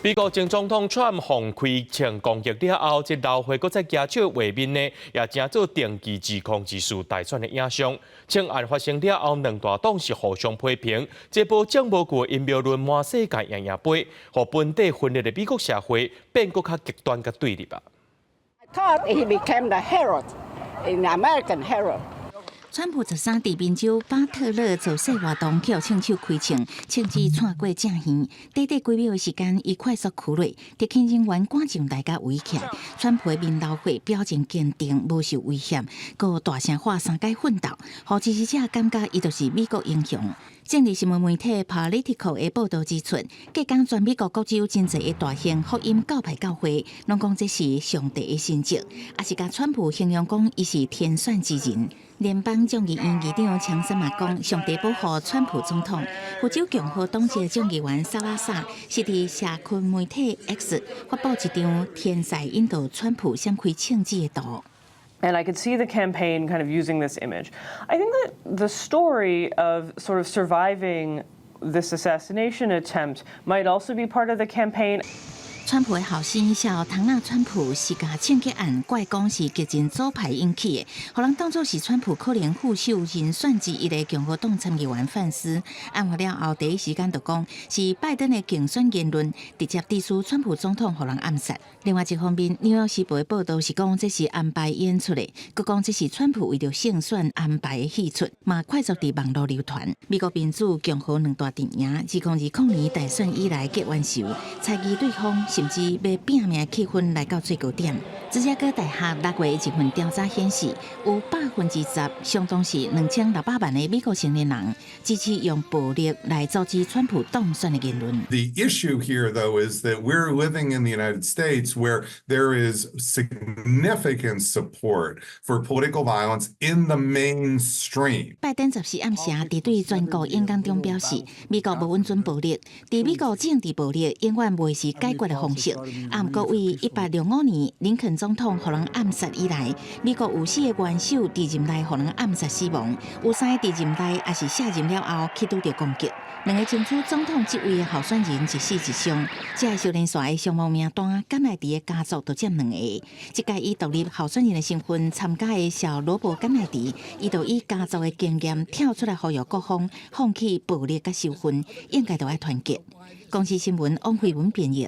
美国前总统川普放开枪攻击了后，这闹会搁再加少画面呢，也正做定期指控指数大选的影响。枪案发生了后，两大党是互相批评，这波将无过阴谋论满世界赢赢杯，互本地分裂的美国社会变搁较极端甲对立啊。I thought he became the hero, an American hero. 川普13伫宾州巴特勒造势活动，去亲手开枪，枪支窜过正远，短短几秒的时间，伊快速驱落，特勤人员赶上大家围起来。川普的面老血，表情坚定，无受威胁，佮大声喊3解奋斗，互支持者感觉伊就是美国英雄。正如新闻媒体 Political 的报道指出，各港全美国各州真侪的大型福音教派教会，拢讲这是上帝的神迹，也是甲川普形容讲伊是天选之人。联邦众议院议长强森嘛讲，上帝保护川普总统。福州共和党籍众议员萨拉萨是伫社群媒体 X 发布一张天才引导川普闪开枪支的图。And I could see the campaign kind of using this image. I think that the story of sort of surviving this assassination attempt might also be part of the campaign. 川普的后生小唐纳川普是甲枪击案怪讲是激进左派引起的，互人当作是川普可能副手人选之一的共和党参议员范斯。案发了后第一时间就讲是拜登的竞选言论，直接指出川普总统互人暗杀。另外一方面，《纽约时报》的报道是讲这是安排演出的，佮讲这是川普为了胜选安排的戏出，嘛快速伫网络流传。美国民主共和两大阵营，2020年大选以来结冤仇，猜疑对方。甚至要拼命气氛来到最高点。芝加哥大学6月一份调查显示，有10%，相当是2600万的美国成年人支持用暴力来阻止川普当选的言论。The issue here, though, is that we're living in the United States where there is significant support for political violence in the mainstream. 拜登14暗时伫对全国演讲中表示，美国无允准暴力，伫美国政治暴力永远袂是解决的方式。啊，毋过为1865年林肯总统互人暗杀以来，美国有4个元首伫任内互人暗杀死亡，有3个伫任内也是卸任了后去拄着攻击。2个争取总统职位的候选人一死一伤，这个少年线的伤亡名单，甘乃迪的家族就占2个。这届以独立候选人的身份参加的小罗伯甘乃迪，伊就以家族的经验跳出来呼吁各方放弃暴力甲仇恨，应该都要团结。公司新闻汪慧文编译。